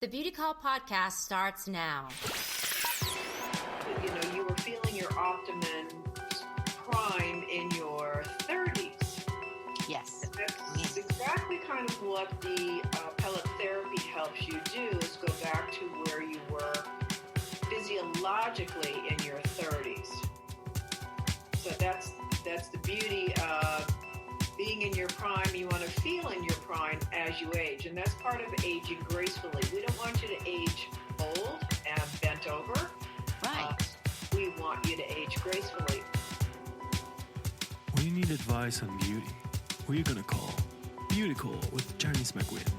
The Beauty Call podcast starts now. You know, you were feeling your optimum prime in your 30s. Yes. That's exactly kind of what the pellet therapy helps you do, is go back to where you were physiologically in your 30s. So that's the beauty of being in your prime. You want to feel in your prime as you age, and that's part of aging gracefully. We don't want you to age old and bent over. Right. We want you to age gracefully. When you need advice on beauty, who are you going to call? Beauty Call with Janice McQueen.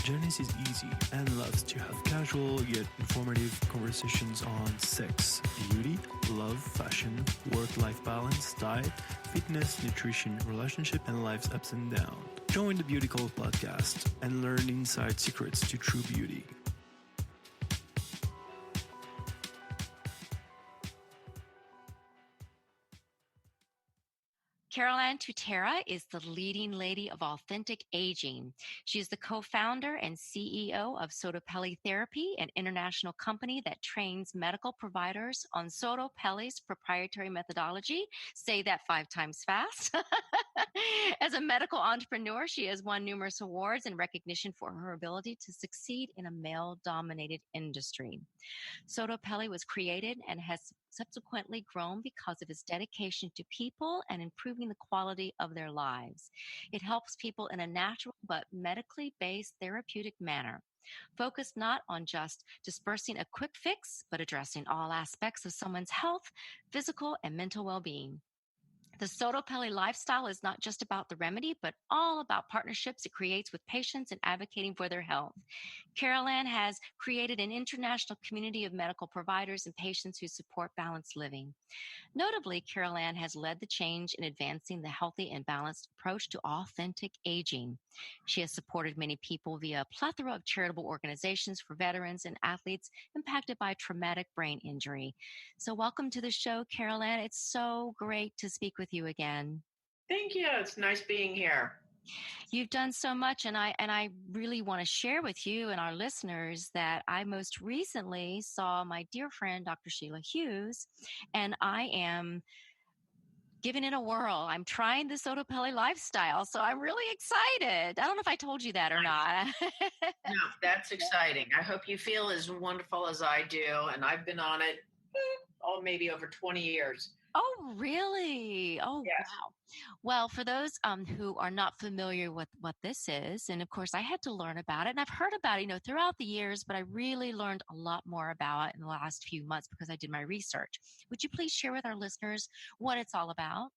Janice is easy and loves to have casual yet informative conversations on sex, beauty, love, fashion, work-life balance, diet, fitness, nutrition, relationship, and life's ups and downs. Join the Beauty Call podcast and learn inside secrets to true beauty. CarolAnn is the leading lady of authentic aging. She is the co-founder and CEO of Sotopelli Therapy, an international company that trains medical providers on Sotopelli's proprietary methodology. Say that 5 times fast. As a medical entrepreneur, she has won numerous awards and recognition for her ability to succeed in a male-dominated industry. Sotopelli was created and has subsequently grown because of its dedication to people and improving the quality of their lives. It helps people in a natural but medically based therapeutic manner, focused not on just dispersing a quick fix, but addressing all aspects of someone's health, physical and mental well-being. The Sotopelli lifestyle is not just about the remedy, but all about partnerships it creates with patients and advocating for their health. CarolAnn has created an international community of medical providers and patients who support balanced living. Notably, CarolAnn has led the change in advancing the healthy and balanced approach to authentic aging. She has supported many people via a plethora of charitable organizations for veterans and athletes impacted by traumatic brain injury. So welcome to the show, CarolAnn. It's so great to speak with you again. Thank you. It's nice being here. You've done so much, and I really want to share with you and our listeners that I most recently saw my dear friend, Dr. Sheila Hughes, and I am giving it a whirl. I'm trying the Sotopelli lifestyle, so I'm really excited. I don't know if I told you that or not. No, that's exciting. I hope you feel as wonderful as I do, and I've been on it maybe over 20 years. Oh, really? Oh, yes. Wow. Well, for those who are not familiar with what this is, and of course I had to learn about it, and I've heard about it, throughout the years, but I really learned a lot more about it in the last few months because I did my research. Would you please share with our listeners what it's all about?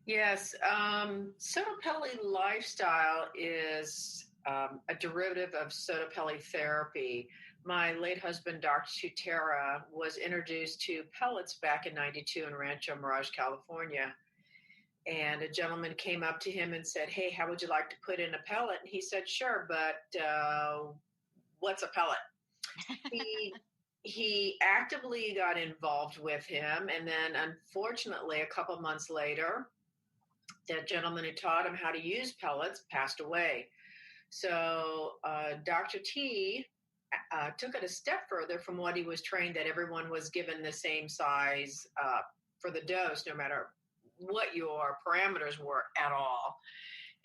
Yes. Sotopelli lifestyle is a derivative of Sotopelli therapy. My late husband, Dr. Sutera, was introduced to pellets back in '92 in Rancho Mirage, California. And a gentleman came up to him and said, "Hey, how would you like to put in a pellet?" And he said, "Sure, but what's a pellet?" He actively got involved with him. And then, unfortunately, a couple months later, that gentleman who taught him how to use pellets passed away. So Dr. T took it a step further from what he was trained, that everyone was given the same size for the dose, no matter what your parameters were at all.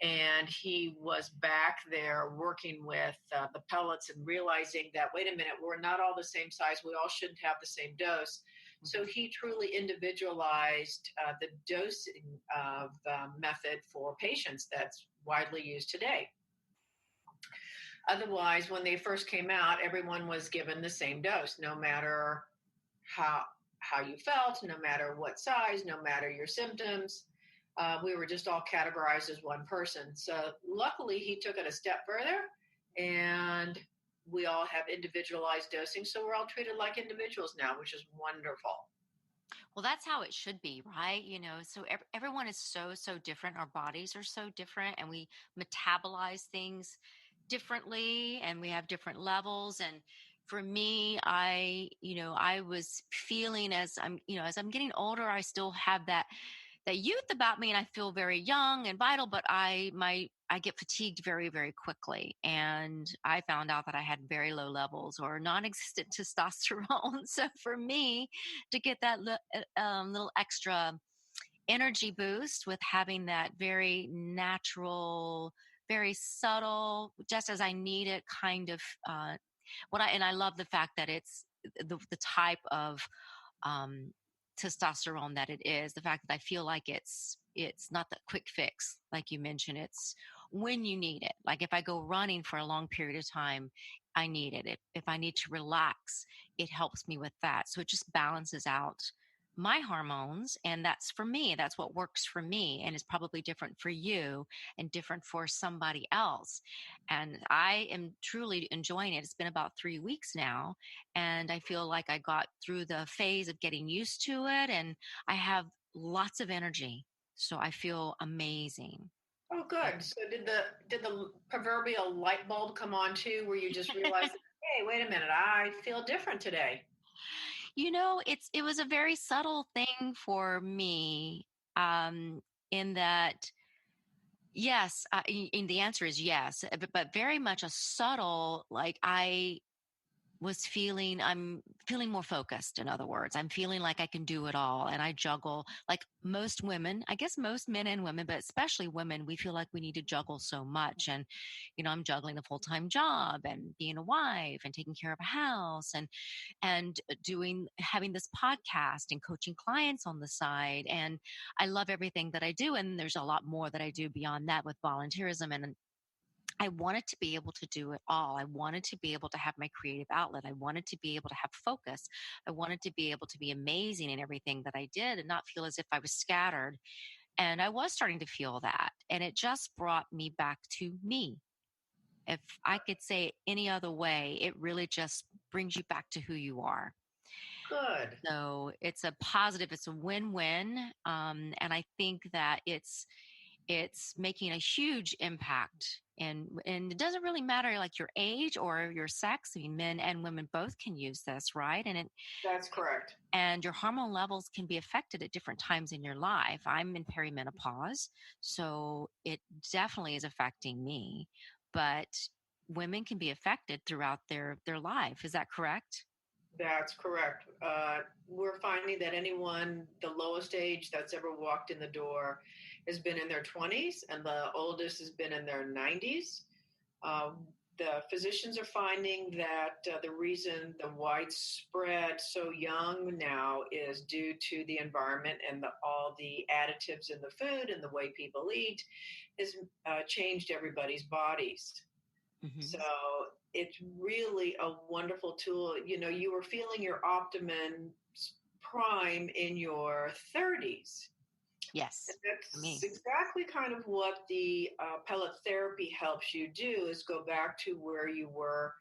And he was back there working with the pellets and realizing that, wait a minute, we're not all the same size. We all shouldn't have the same dose. So he truly individualized the dosing of method for patients that's widely used today. Otherwise, when they first came out, everyone was given the same dose, no matter how you felt, no matter what size, no matter your symptoms. We were just all categorized as one person. So luckily, he took it a step further, and we all have individualized dosing. So we're all treated like individuals now, which is wonderful. Well, that's how it should be, right? So everyone is so different. Our bodies are so different, and we metabolize things differently, and we have different levels. And for me, I was feeling as I'm getting older, I still have that youth about me, and I feel very young and vital, but I get fatigued very, very quickly. And I found out that I had very low levels or non-existent testosterone. So for me to get that little extra energy boost with having that very natural, very subtle, just as I need it kind of, I love the fact that it's the type of um, testosterone that it is. The fact that I feel like it's not the quick fix, like you mentioned. It's when you need it. Like if I go running for a long period of time, I need it. If I need to relax, it helps me with that. So it just balances out my hormones, and that's for me. That's what works for me, and it's probably different for you and different for somebody else. And I am truly enjoying it. It's been about 3 weeks now, and I feel like I got through the phase of getting used to it, and I have lots of energy. So I feel amazing. Oh, good. So did the proverbial light bulb come on too, where you just realized, hey, wait a minute, I feel different today? It was a very subtle thing for me, in that, yes, and the answer is yes, but very much a subtle, like I'm feeling more focused. In other words, I'm feeling like I can do it all, and I juggle like most women. I guess most men and women, but especially women, we feel like we need to juggle so much. And I'm juggling a full-time job and being a wife and taking care of a house, and doing having this podcast and coaching clients on the side. And I love everything that I do, and there's a lot more that I do beyond that with volunteerism. And I wanted to be able to do it all. I wanted to be able to have my creative outlet. I wanted to be able to have focus. I wanted to be able to be amazing in everything that I did and not feel as if I was scattered. And I was starting to feel that. And it just brought me back to me. If I could say it any other way, it really just brings you back to who you are. Good. So it's a positive, it's a win-win. And I think that it's making a huge impact, and it doesn't really matter like your age or your sex. I mean, men and women both can use this, right? That's correct. And your hormone levels can be affected at different times in your life. I'm in perimenopause, so it definitely is affecting me, but women can be affected throughout their life. Is that correct? That's correct. We're finding that anyone, the lowest age that's ever walked in the door, has been in their 20s, and the oldest has been in their 90s. The physicians are finding that the reason the widespread so young now is due to the environment and all the additives in the food and the way people eat has changed everybody's bodies. Mm-hmm. So it's really a wonderful tool. You were feeling your optimum prime in your 30s. Yes. And that's exactly kind of what the pellet therapy helps you do, is go back to where you were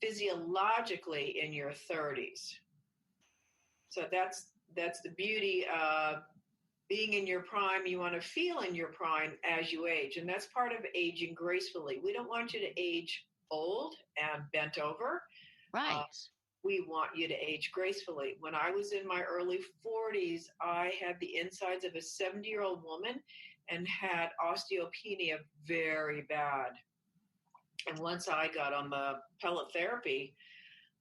physiologically in your 30s. So that's the beauty of being in your prime. You want to feel in your prime as you age. And that's part of aging gracefully. We don't want you to age old and bent over. Right. We want you to age gracefully. When I was in my early 40s, I had the insides of a 70-year-old woman and had osteopenia very bad. And once I got on the pellet therapy,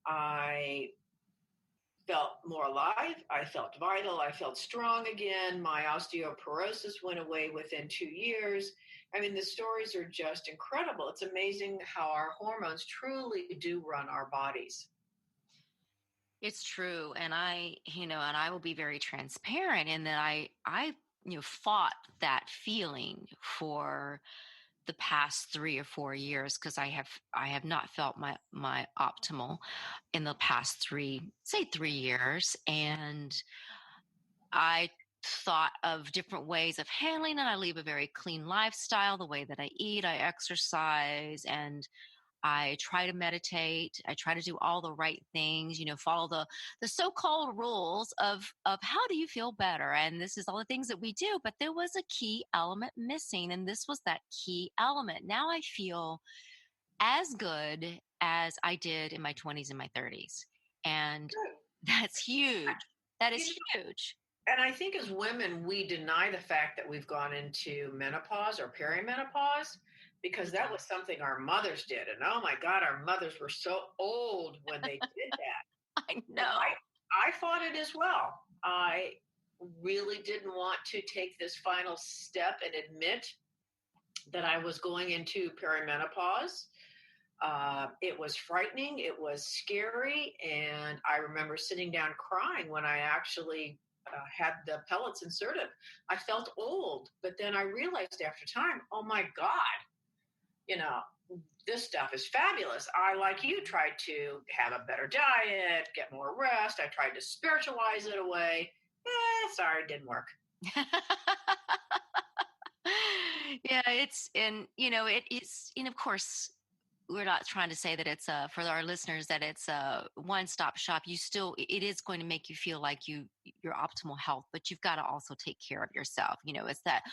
I felt more alive. I felt vital. I felt strong again. My osteoporosis went away within 2 years. I mean, the stories are just incredible. It's amazing how our hormones truly do run our bodies. It's true. And I will be very transparent in that I fought that feeling for the past 3 or 4 years, because I have not felt my optimal in the past 3 years. And I thought of different ways of handling it. I live a very clean lifestyle, the way that I eat, I exercise, and I try to meditate. I try to do all the right things, follow the so-called rules of how do you feel better? And this is all the things that we do, but there was a key element missing, and this was that key element. Now I feel as good as I did in my 20s and my 30s. And that's huge. That is huge. And I think as women, we deny the fact that we've gone into menopause or perimenopause because that was something our mothers did. And oh my God, our mothers were so old when they did that. I And know. I fought it as well. I really didn't want to take this final step and admit that I was going into perimenopause. It was frightening. It was scary. And I remember sitting down crying when I actually had the pellets inserted. I felt old, but then I realized after time, oh my God, you know, this stuff is fabulous. I, like you, tried to have a better diet, get more rest. I tried to spiritualize it away. Sorry, it didn't work. Yeah, it is, of course, we're not trying to say that it's for our listeners that it's a one-stop shop. It is going to make you feel like your optimal health, but you've got to also take care of yourself. It's that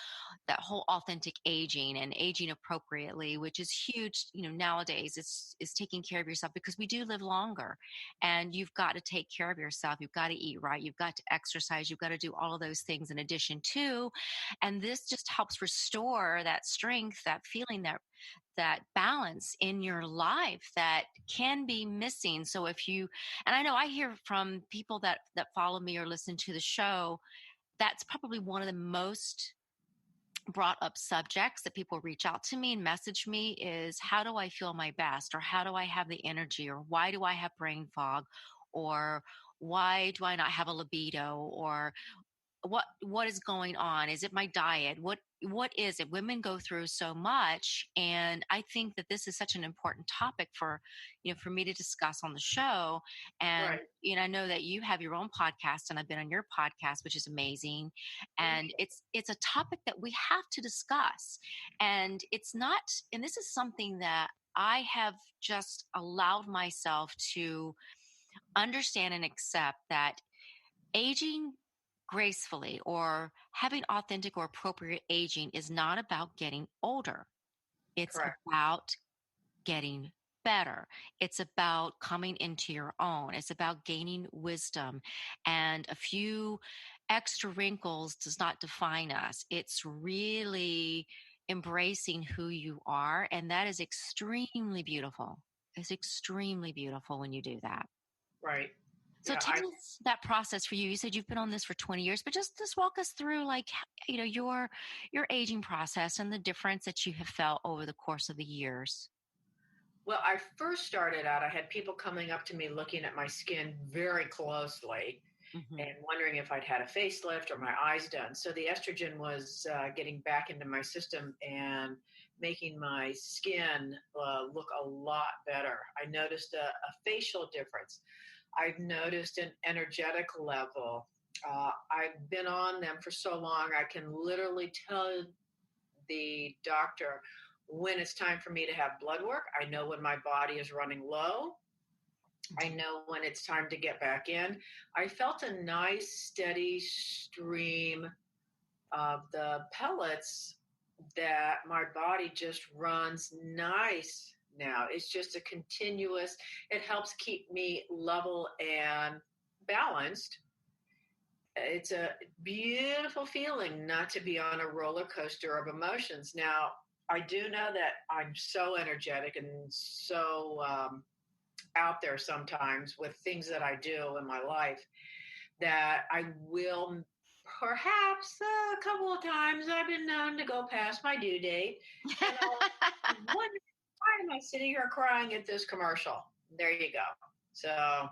whole authentic aging and aging appropriately, which is huge. Nowadays is taking care of yourself because we do live longer, and you've got to take care of yourself. You've got to eat right. You've got to exercise. You've got to do all of those things in addition to, and this just helps restore that strength, that feeling, that balance in your life that can be missing. So and I know I hear from people that follow me or listen to the show, that's probably one of the most brought up subjects that people reach out to me and message me is, how do I feel my best? Or how do I have the energy? Or why do I have brain fog? Or why do I not have a libido? Or what is going on? Is it my diet? What is it? Women go through so much, and I think that this is such an important topic for me to discuss on the show. And Right. I know that you have your own podcast, and I've been on your podcast, which is amazing. And it's a topic that we have to discuss. And it's not, and this is something that I have just allowed myself to understand and accept, that aging gracefully or having authentic or appropriate aging is not about getting older. It's Correct. about getting better. It's about coming into your own. It's about gaining wisdom, and a few extra wrinkles does not define us. It's really embracing who you are. And that is extremely beautiful. It's extremely beautiful when you do that. Right. So Yeah. tell us that process for you. You said you've been on this for 20 years, but just walk us through, like, your aging process and the difference that you have felt over the course of the years. Well, I first started out, I had people coming up to me looking at my skin very closely and wondering if I'd had a facelift or my eyes done. So the estrogen was getting back into my system and making my skin look a lot better. I noticed a facial difference. I've noticed an energetic level. I've been on them for so long, I can literally tell the doctor when it's time for me to have blood work. I know when my body is running low. I know when it's time to get back in. I felt a nice, steady stream of the pellets that my body just runs nice now. It's just a continuous, it helps keep me level and balanced. It's a beautiful feeling not to be on a roller coaster of emotions. Now, I do know that I'm so energetic and so out there sometimes with things that I do in my life that I will perhaps a couple of times I've been known to go past my due date. And I'll wonder, why am I sitting here crying at this commercial? There you go. So.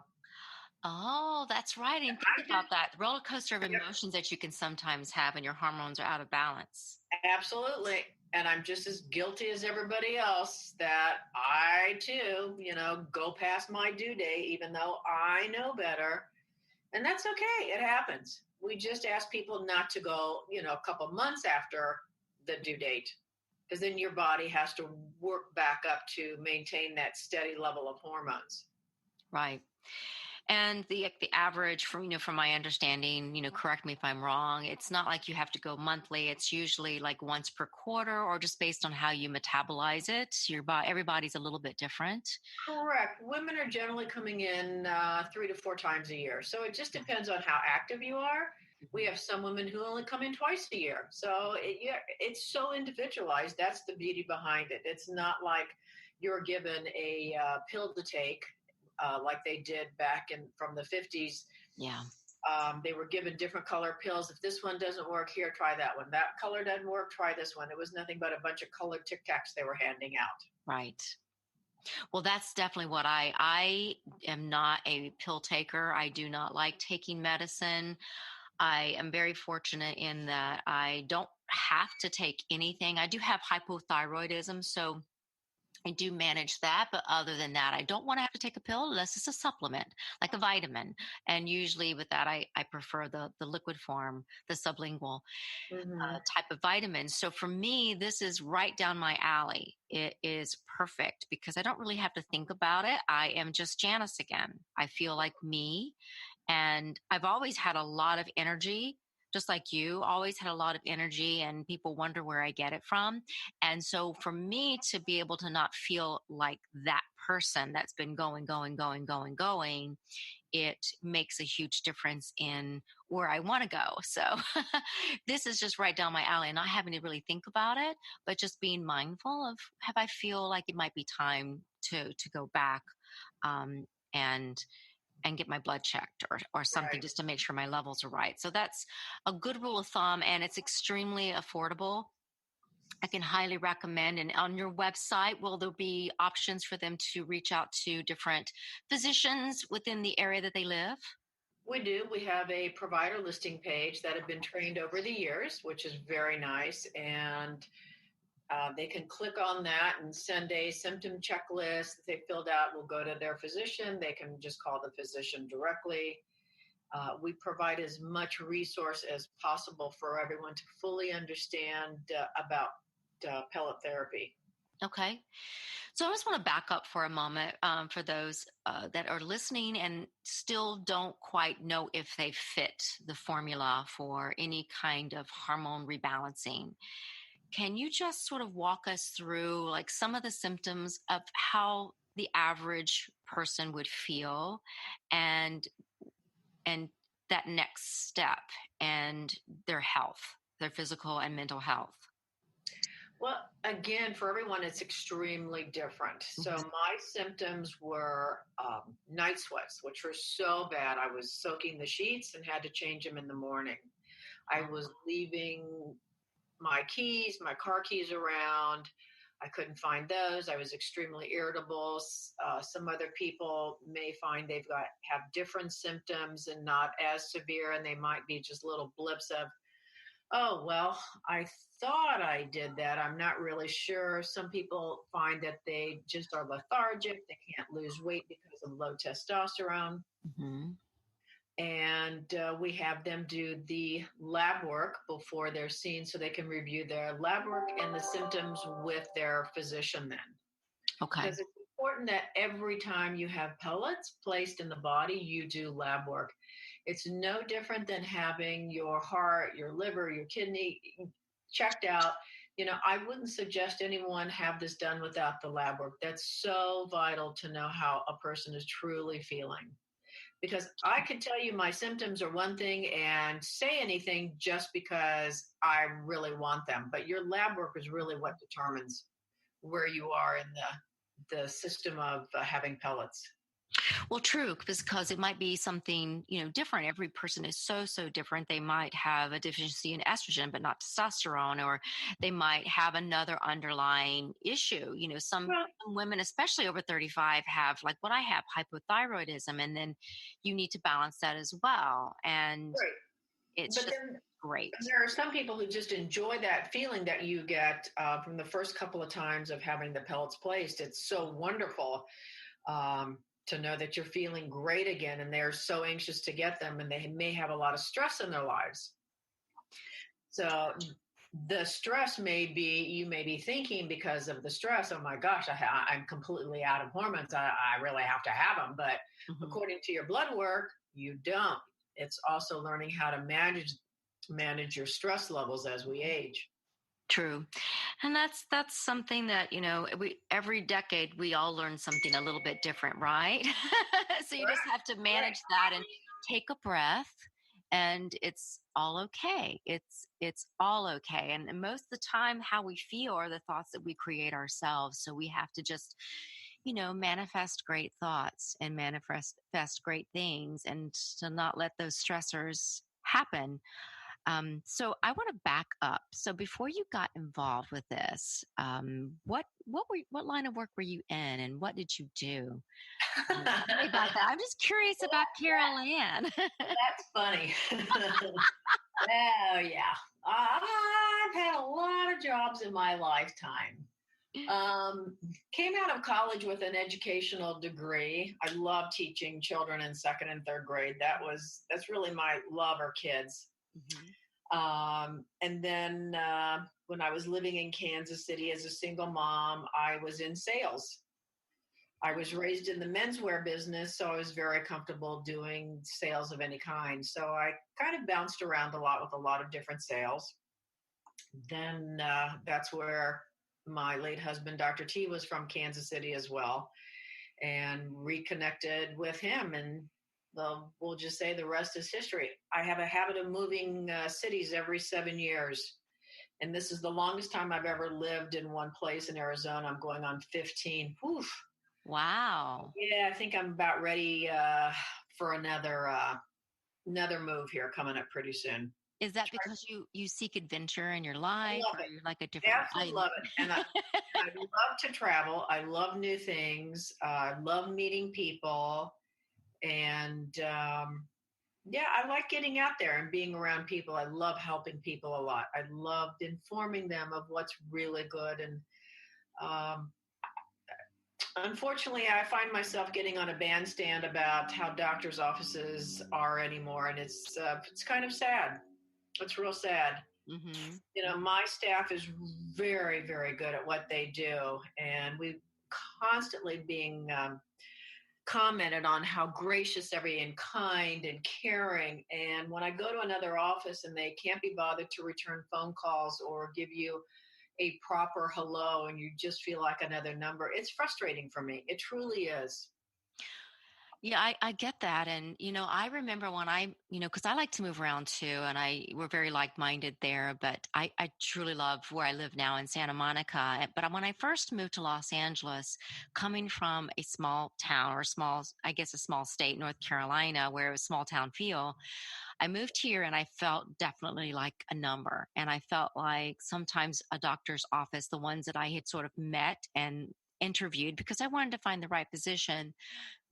Oh, that's right. I didn't think about that. The roller coaster of emotions that you can sometimes have when your hormones are out of balance. Absolutely. And I'm just as guilty as everybody else that I too, go past my due date, even though I know better. And that's okay. It happens. We just ask people not to go, a couple months after the due date, because then your body has to work back up to maintain that steady level of hormones. Right. And the average, from my understanding, correct me if I'm wrong, it's not like you have to go monthly. It's usually like once per quarter, or just based on how you metabolize it. Everybody's a little bit different. Correct. Women are generally coming in 3 to 4 times a year. So it just depends on how active you are. We have some women who only come in twice a year. So it's so individualized. That's the beauty behind it. It's not like you're given a pill to take like they did back from the 50s. Yeah. They were given different color pills. If this one doesn't work, here, try that one. That color doesn't work, try this one. It was nothing but a bunch of colored Tic Tacs they were handing out. Right. Well, that's definitely what I am not a pill taker. I do not like taking medicine. I am very fortunate in that I don't have to take anything. I do have hypothyroidism, so I do manage that. But other than that, I don't want to have to take a pill unless it's a supplement, like a vitamin. And usually with that, I prefer the liquid form, the sublingual type of vitamins. So for me, this is right down my alley. It is perfect because I don't really have to think about it. I am just Janice again. I feel like me. And I've always had a lot of energy, just like you, always had a lot of energy, and people wonder where I get it from. And so for me to be able to not feel like that person that's been going, it makes a huge difference in where I want to go. So this is just right down my alley, and not having to really think about it, but just being mindful of, have I feel like it might be time to go back and get my blood checked or something, Right. just to make sure my levels are right. So that's a good rule of thumb, and it's extremely affordable. I can highly recommend. And on your website, will there be options for them to reach out to different physicians within the area that they live? We do. We have a provider listing page that have been trained over the years, which is very nice. And they can click on that and send a symptom checklist that they filled out. Will go to their physician. They can just call the physician directly. We provide as much resource as possible for everyone to fully understand about pellet therapy. Okay. So I just want to back up for a moment for those that are listening and still don't quite know if they fit the formula for any kind of hormone rebalancing. Can you just sort of walk us through like some of the symptoms of how the average person would feel and that next step and their health, their physical and mental health? Well, again, for everyone, it's extremely different. So my symptoms were night sweats, which were so bad. I was soaking the sheets and had to change them in the morning. I was leaving my keys, my car keys around. I couldn't find those. I was extremely irritable. Some other people may find have different symptoms and not as severe, and they might be just little blips of, oh, well, I thought I did that. I'm not really sure. Some people find that they just are lethargic. They can't lose weight because of low testosterone. Mm-hmm. And we have them do the lab work before they're seen so they can review their lab work and the symptoms with their physician then. Okay. Because it's important that every time you have pellets placed in the body, you do lab work. It's no different than having your heart, your liver, your kidney checked out. I wouldn't suggest anyone have this done without the lab work. That's so vital to know how a person is truly feeling. Because I could tell you my symptoms are one thing and say anything just because I really want them. But your lab work is really what determines where you are in the system of having pellets. Well, true, because it might be something, different. Every person is so different. They might have a deficiency in estrogen, but not testosterone, or they might have another underlying issue. Some women, especially over 35, have like what I have, hypothyroidism, and then you need to balance that as well. And it's great. There are some people who just enjoy that feeling that you get from the first couple of times of having the pellets placed. It's so wonderful. To know that you're feeling great again, and they're so anxious to get them, and they may have a lot of stress in their lives. So the stress you may be thinking because of the stress, oh my gosh, I'm completely out of hormones. I really have to have them. But according to your blood work, you don't. It's also learning how to manage your stress levels as we age. True. And that's something that, every decade we all learn something a little bit different, right? So you just have to manage that and take a breath and it's all okay. It's all okay. And most of the time, how we feel are the thoughts that we create ourselves. So we have to just, manifest great thoughts and manifest great things, and to not let those stressors happen. So I want to back up. So before you got involved with this, what line of work were you in, and what did you do? Tell me about that. I'm just curious about CarolAnn. That's funny. Oh, yeah. I've had a lot of jobs in my lifetime. Came out of college with an educational degree. I love teaching children in second and third grade. That's really my love, are kids. And then when I was living in Kansas City as a single mom, I was in sales. I was raised in the menswear business, so I was very comfortable doing sales of any kind. So I kind of bounced around a lot with a lot of different sales. Then that's where my late husband, Dr. T, was from Kansas City as well, and reconnected with him. And we'll just say the rest is history. I have a habit of moving cities every 7 years. And this is the longest time I've ever lived in one place in Arizona. I'm going on 15. Oof. Wow. Yeah, I think I'm about ready for another move here coming up pretty soon. Is that because you seek adventure in your life, I love or it. you're like a different? Absolutely love it. And I love to travel. I love new things. I love meeting people. And yeah, I like getting out there and being around people. I love helping people a lot. I loved informing them of what's really good. And unfortunately, I find myself getting on a bandstand about how doctors' offices are anymore. And it's kind of sad. It's real sad. Mm-hmm. My staff is very, very good at what they do. And we constantly being commented on how gracious, and kind and caring. And when I go to another office and they can't be bothered to return phone calls or give you a proper hello, and you just feel like another number, it's frustrating for me. It truly is. Yeah, I get that. And, I remember when because I like to move around too, and we're very like-minded there, but I truly love where I live now in Santa Monica. But when I first moved to Los Angeles, coming from a small town, or I guess a small state, North Carolina, where it was small town feel, I moved here and I felt definitely like a number. And I felt like sometimes a doctor's office, the ones that I had sort of met and interviewed, because I wanted to find the right position,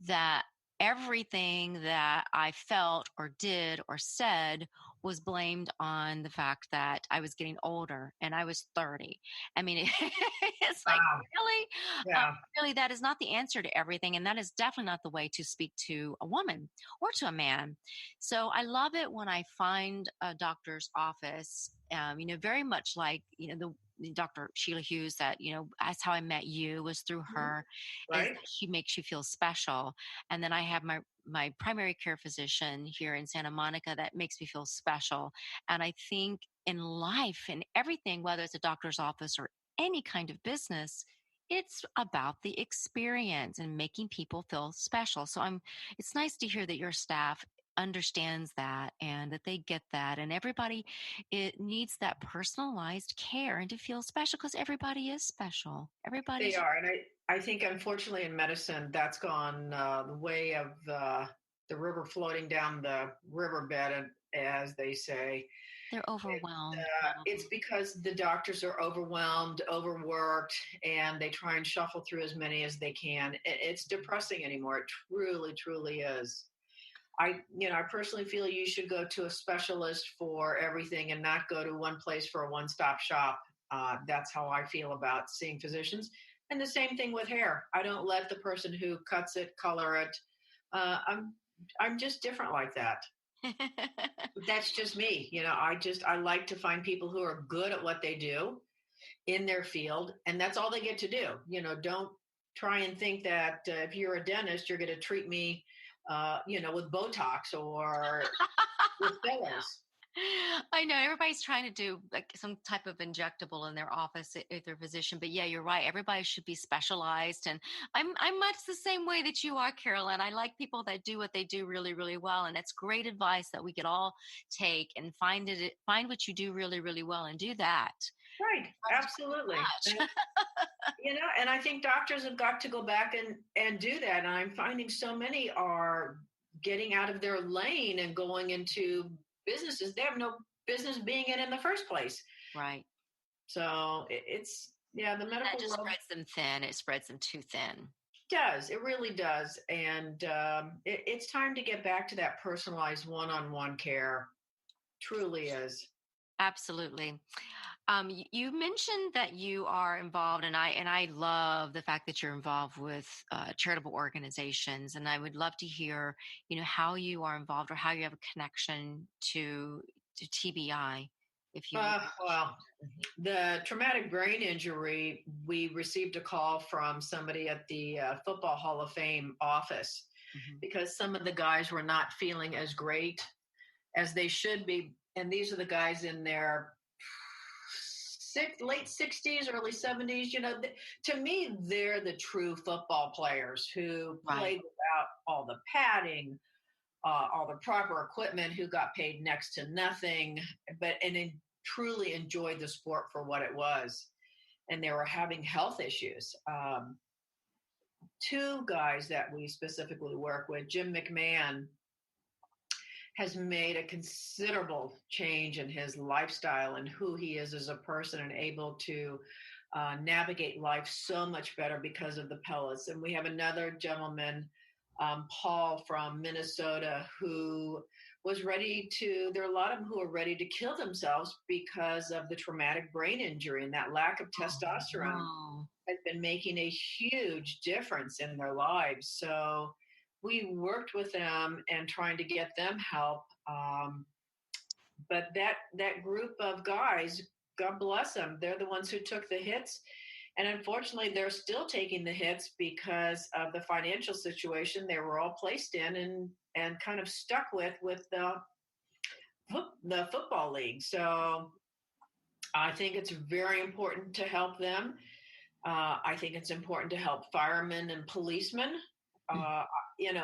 that everything that I felt or did or said was blamed on the fact that I was getting older and I was 30. I mean, it's like, Wow. really? Yeah. Really, that is not the answer to everything. And that is definitely not the way to speak to a woman or to a man. So I love it when I find a doctor's office, very much like, the Dr. Sheila Hughes, that, that's how I met you, was through her. Right. Is that she makes you feel special. And then I have my primary care physician here in Santa Monica that makes me feel special. And I think in life and everything, whether it's a doctor's office or any kind of business, it's about the experience and making people feel special. So it's nice to hear that your staff understands that, and that they get that, and everybody, it needs that personalized care and to feel special, because everybody is special. They are. And I think, unfortunately, in medicine, that's gone the way of the river floating down the riverbed, as they say. They're overwhelmed. It's because the doctors are overwhelmed, overworked, and they try and shuffle through as many as they can. It's depressing anymore. It truly, truly is. I personally feel you should go to a specialist for everything and not go to one place for a one-stop shop. That's how I feel about seeing physicians. And the same thing with hair. I don't let the person who cuts it color it. I'm just different like that. That's just me. I like to find people who are good at what they do in their field, and that's all they get to do. Don't try and think that if you're a dentist, you're going to treat me with Botox or with fillers. I know everybody's trying to do like some type of injectable in their office if they're a physician, but yeah, you're right. Everybody should be specialized, and I'm much the same way that you are, Carol. And I like people that do what they do really, really well, and that's great advice that we could all take and find what you do really, really well, and do that. Right, absolutely. And I think doctors have got to go back and do that. And I'm finding so many are getting out of their lane and going into businesses they have no business being in the first place. Right. So it's the medical that just world spreads them thin. It spreads them too thin. does. It really does. And it's time to get back to that personalized one-on-one care. Truly is. Absolutely. You mentioned that you are involved, and I love the fact that you're involved with charitable organizations. And I would love to hear, how you are involved or how you have a connection to TBI. If you Well, the traumatic brain injury, we received a call from somebody at the Football Hall of Fame office because some of the guys were not feeling as great as they should be. And these are the guys in their late 60s, early 70s. To me, they're the true football players who played without all the padding, all the proper equipment, who got paid next to nothing, and truly enjoyed the sport for what it was. And they were having health issues. Two guys that we specifically work with, Jim McMahon, has made a considerable change in his lifestyle and who he is as a person, and able to navigate life so much better because of the pellets. And we have another gentleman, Paul from Minnesota, who was there are a lot of them who are ready to kill themselves because of the traumatic brain injury, and that lack of testosterone has been making a huge difference in their lives. So we worked with them and trying to get them help. But that group of guys, God bless them, they're the ones who took the hits. And unfortunately, they're still taking the hits because of the financial situation they were all placed in and kind of stuck with the football league. So I think it's very important to help them. I think it's important to help firemen and policemen.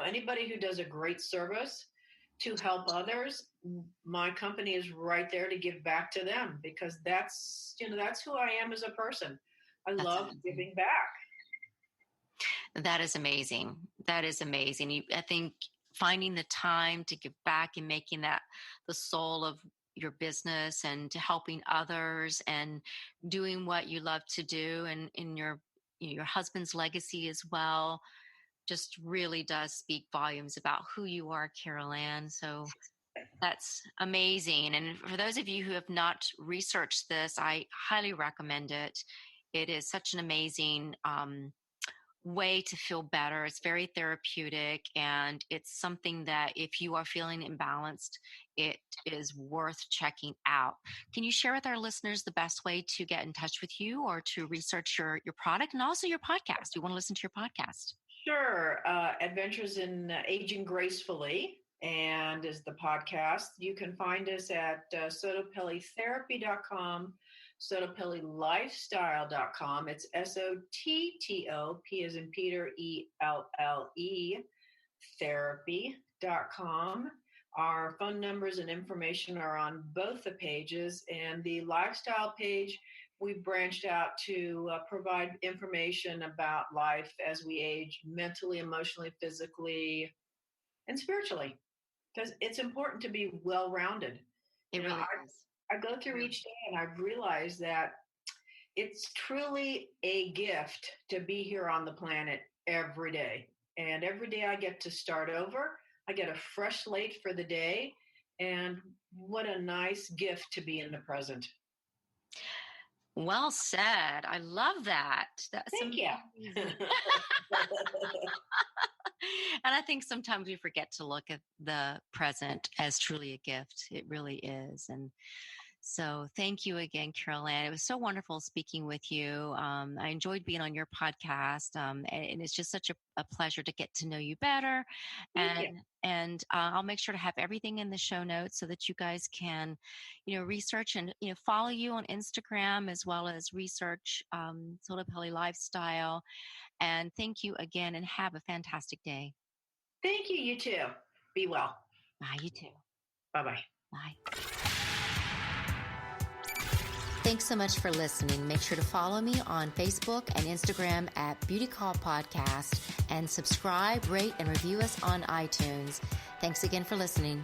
Anybody who does a great service to help others, my company is right there to give back to them, because that's who I am as a person. That's love amazing. Giving back. That is amazing. That is amazing. I think finding the time to give back and making that the soul of your business, and to helping others and doing what you love to do, and in your husband's legacy as well, just really does speak volumes about who you are, CarolAnn. So that's amazing. And for those of you who have not researched this, I highly recommend it. It is such an amazing way to feel better. It's very therapeutic, and it's something that if you are feeling imbalanced, it is worth checking out. Can you share with our listeners the best way to get in touch with you or to research your product, and also your podcast? We want to listen to your podcast. Sure. Adventures in Aging Gracefully, and is the podcast. You can find us at sotopellitherapy.com, sotopellilifestyle.com. It's SOTTO, P as in Peter, ELLE, therapy.com. Our phone numbers and information are on both the pages, and the lifestyle page, we branched out to provide information about life as we age, mentally, emotionally, physically, and spiritually, because it's important to be well-rounded. It really is. I go through each day, and I've realized that it's truly a gift to be here on the planet every day. And every day I get to start over. I get a fresh slate for the day. And what a nice gift to be in the present. Well said. I love that. That's Thank you. And I think sometimes we forget to look at the present as truly a gift. It really is. And So thank you again, CarolAnn. It was so wonderful speaking with you. I enjoyed being on your podcast, and it's just such a pleasure to get to know you better. Thank you. And I'll make sure to have everything in the show notes so that you guys can, research and follow you on Instagram as well as research Sotapelli lifestyle. And thank you again, and have a fantastic day. Thank you. You too. Be well. Bye. You too. Bye-bye. Bye. Thanks so much for listening. Make sure to follow me on Facebook and Instagram at Beauty Call Podcast, and subscribe, rate, and review us on iTunes. Thanks again for listening.